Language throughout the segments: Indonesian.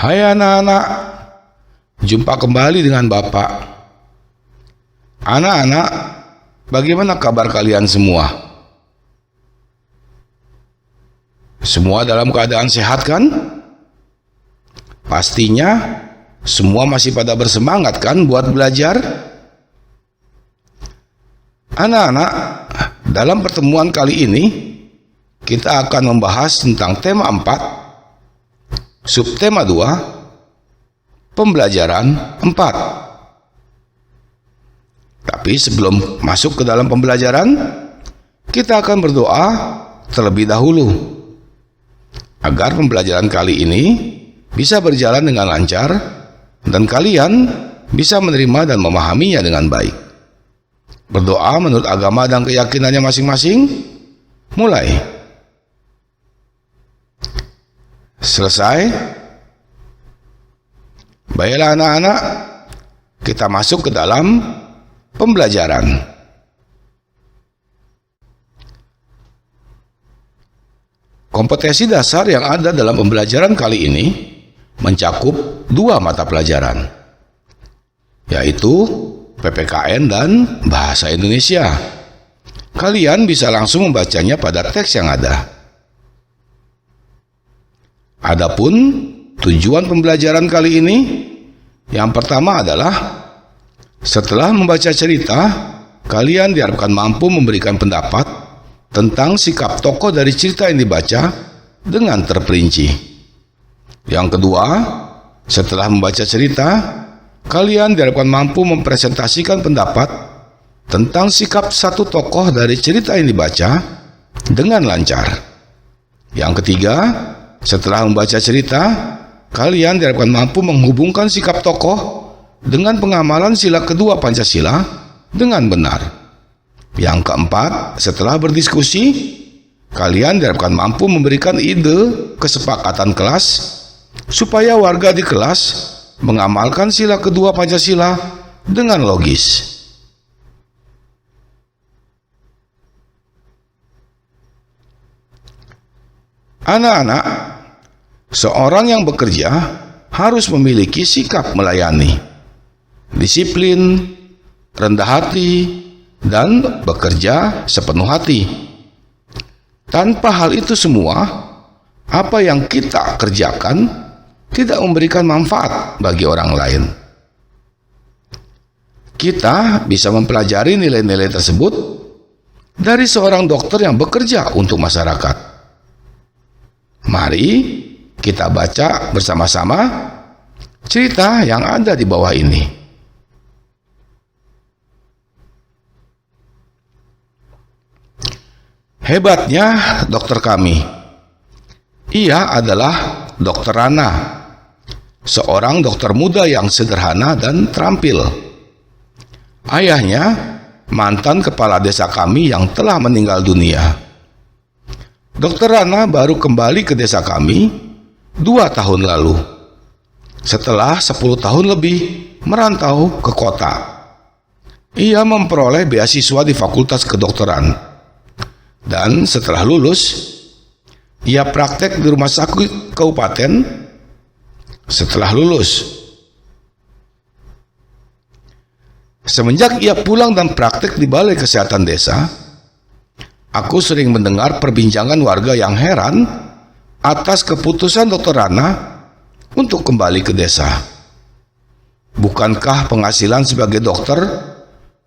Hai anak-anak, jumpa kembali dengan Bapak. Anak-anak, bagaimana kabar kalian semua? Semua dalam keadaan sehat kan? Pastinya semua masih pada bersemangat kan buat belajar? Anak-anak, dalam pertemuan kali ini kita akan membahas tentang tema 4, subtema 2, pembelajaran 4. Tapi sebelum masuk ke dalam pembelajaran, kita akan berdoa terlebih dahulu agar pembelajaran kali ini bisa berjalan dengan lancar dan kalian bisa menerima dan memahaminya dengan baik. Berdoa menurut agama dan keyakinannya masing-masing. Mulai. Selesai. Baiklah anak-anak, kita masuk ke dalam pembelajaran. Kompetensi dasar yang ada dalam pembelajaran kali ini mencakup 2 mata pelajaran, yaitu PPKN dan Bahasa Indonesia. Kalian bisa langsung membacanya pada teks yang ada. Adapun tujuan pembelajaran kali ini, yang pertama adalah setelah membaca cerita, kalian diharapkan mampu memberikan pendapat tentang sikap tokoh dari cerita yang dibaca dengan terperinci. Yang kedua, setelah membaca cerita, kalian diharapkan mampu mempresentasikan pendapat tentang sikap satu tokoh dari cerita yang dibaca dengan lancar. Yang ketiga, setelah membaca cerita, kalian diharapkan mampu menghubungkan sikap tokoh dengan pengamalan sila kedua Pancasila dengan benar. Yang keempat, setelah berdiskusi, kalian diharapkan mampu memberikan ide kesepakatan kelas supaya warga di kelas mengamalkan sila kedua Pancasila dengan logis. Anak-anak, seorang yang bekerja harus memiliki sikap melayani, disiplin, rendah hati, dan bekerja sepenuh hati. Tanpa hal itu semua, apa yang kita kerjakan tidak memberikan manfaat bagi orang lain. Kita bisa mempelajari nilai-nilai tersebut dari seorang dokter yang bekerja untuk masyarakat. Mari kita baca bersama-sama cerita yang ada di bawah ini. Hebatnya dokter kami. Ia adalah Dokter Rana, seorang dokter muda yang sederhana dan terampil. Ayahnya mantan kepala desa kami yang telah meninggal dunia. Dokter Rana baru kembali ke desa kami 2 tahun lalu, setelah 10 tahun lebih merantau ke kota. Ia memperoleh beasiswa di Fakultas Kedokteran, dan setelah lulus, ia praktek di rumah sakit kabupaten. Setelah lulus, semenjak ia pulang dan praktek di balai kesehatan desa, aku sering mendengar perbincangan warga yang heran atas keputusan Dokter Rana untuk kembali ke desa. Bukankah penghasilan sebagai dokter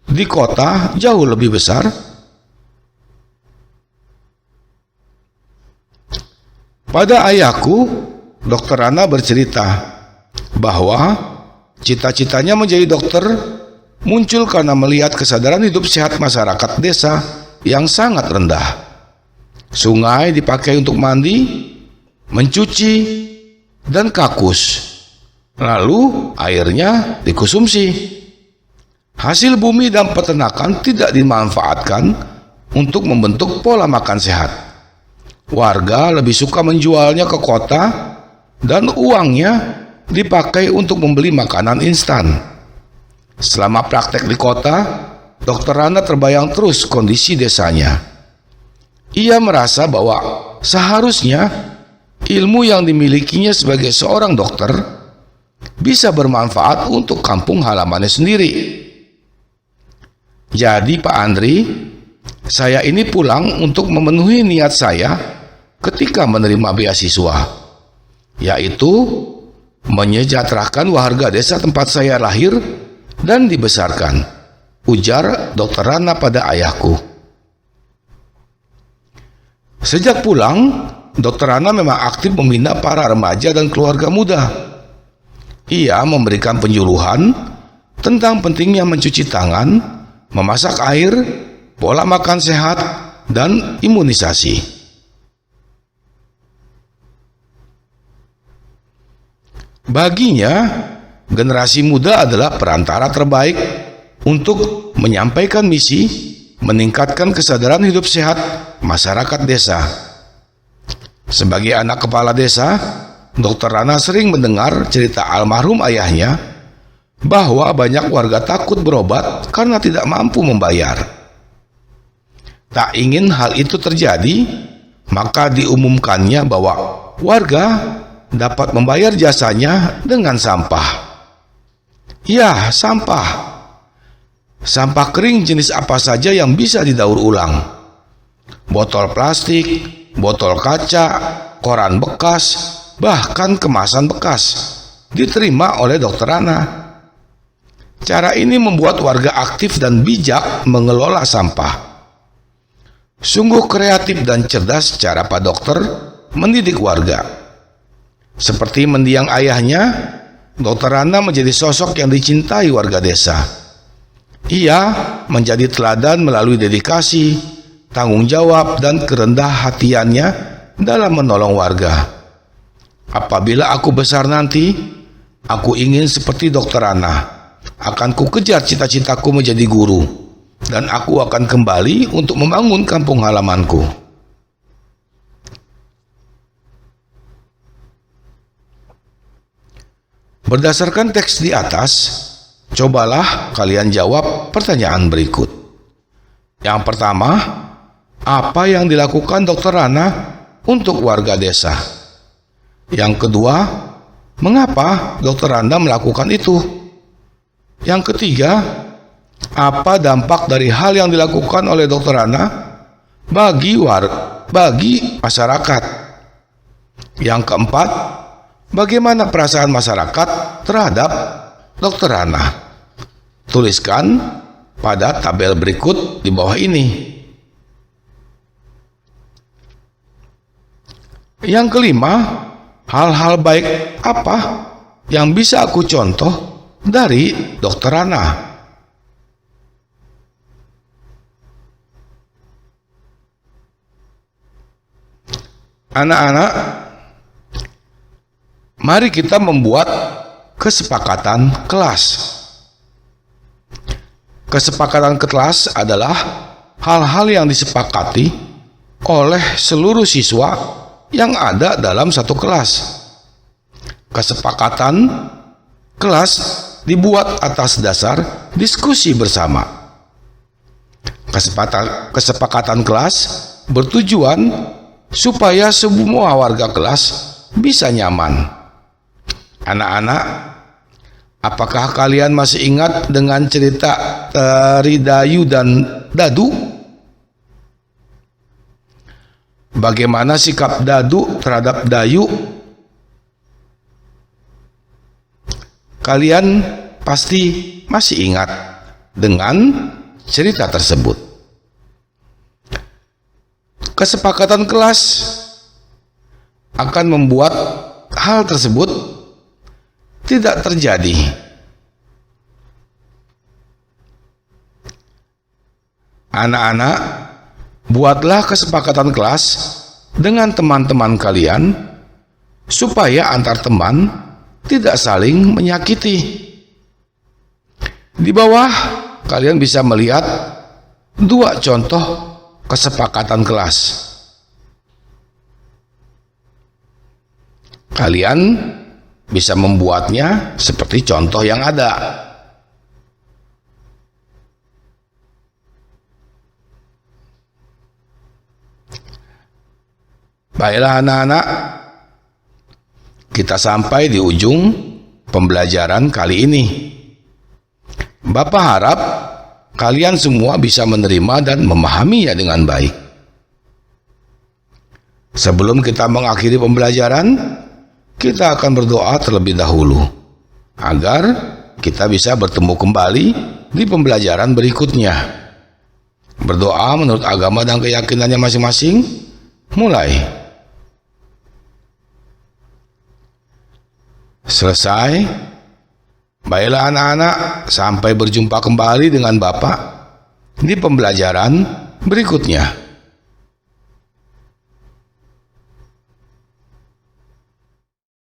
di kota jauh lebih besar? Pada ayahku, Dokter Rana bercerita bahwa cita-citanya menjadi dokter muncul karena melihat kesadaran hidup sehat masyarakat desa yang sangat rendah. Sungai dipakai untuk mandi, mencuci, dan kakus. Lalu airnya dikonsumsi. Hasil bumi dan peternakan tidak dimanfaatkan untuk membentuk pola makan sehat. Warga lebih suka menjualnya ke kota dan uangnya dipakai untuk membeli makanan instan. Selama praktek di kota, Dokter Rana terbayang terus kondisi desanya. Ia merasa bahwa seharusnya ilmu yang dimilikinya sebagai seorang dokter bisa bermanfaat untuk kampung halamannya sendiri. Jadi Pak Andri, saya ini pulang untuk memenuhi niat saya ketika menerima beasiswa, yaitu menyejahterakan warga desa tempat saya lahir dan dibesarkan, ujar Dr. Rana pada ayahku. Sejak pulang, Dr. Rana memang aktif membina para remaja dan keluarga muda. Ia memberikan penyuluhan tentang pentingnya mencuci tangan, memasak air, pola makan sehat, dan imunisasi. Baginya, generasi muda adalah perantara terbaik untuk menyampaikan misi, meningkatkan kesadaran hidup sehat masyarakat desa. Sebagai anak kepala desa, Dr. Rana sering mendengar cerita almarhum ayahnya bahwa banyak warga takut berobat karena tidak mampu membayar. Tak ingin hal itu terjadi, maka diumumkannya bahwa warga dapat membayar jasanya dengan sampah. Ya, sampah. Sampah kering jenis apa saja yang bisa didaur ulang. Botol plastik, botol kaca, koran bekas, bahkan kemasan bekas diterima oleh Dr. Rana. Cara ini membuat warga aktif dan bijak mengelola sampah. Sungguh kreatif dan cerdas cara Pak Dokter mendidik warga. Seperti mendiang ayahnya, Dr. Rana menjadi sosok yang dicintai warga desa. Ia menjadi teladan melalui dedikasi, tanggung jawab, dan kerendah hatiannya dalam menolong warga. Apabila aku besar nanti, aku ingin seperti Dr. Rana. Akan ku kejar cita-citaku menjadi guru, dan aku akan kembali untuk membangun kampung halamanku. Berdasarkan teks di atas, cobalah kalian jawab pertanyaan berikut. Yang pertama, apa yang dilakukan Dr. Rana untuk warga desa? Yang kedua, mengapa Dr. Rana melakukan itu? Yang ketiga, apa dampak dari hal yang dilakukan oleh Dr. Rana bagi masyarakat? Yang keempat, bagaimana perasaan masyarakat terhadap Dr. Rana? Tuliskan pada tabel berikut di bawah ini. Yang kelima, hal-hal baik apa yang bisa aku contoh dari Dr. Rana? Anak-anak, mari kita membuat kesepakatan kelas. Kesepakatan kelas adalah hal-hal yang disepakati oleh seluruh siswa yang ada dalam satu kelas. Kesepakatan kelas dibuat atas dasar diskusi bersama. Kesepakatan kelas bertujuan supaya semua warga kelas bisa nyaman. Anak-anak, apakah kalian masih ingat dengan cerita Tari Dayu dan Dadu? Bagaimana sikap Dadu terhadap Dayu? Kalian pasti masih ingat dengan cerita tersebut. Kesepakatan kelas akan membuat hal tersebut tidak terjadi. Anak-anak, buatlah kesepakatan kelas dengan teman-teman kalian supaya antar teman tidak saling menyakiti. Di bawah kalian bisa melihat dua contoh kesepakatan kelas. Kalian bisa membuatnya seperti contoh yang ada. Baiklah anak-anak, kita sampai di ujung pembelajaran kali ini. Bapak harap kalian semua bisa menerima dan memahaminya dengan baik. Sebelum kita mengakhiri pembelajaran, kita akan berdoa terlebih dahulu agar kita bisa bertemu kembali di pembelajaran berikutnya. Berdoa menurut agama dan keyakinannya masing-masing. Mulai. Selesai. Baiklah anak-anak, sampai berjumpa kembali dengan Bapak di pembelajaran berikutnya.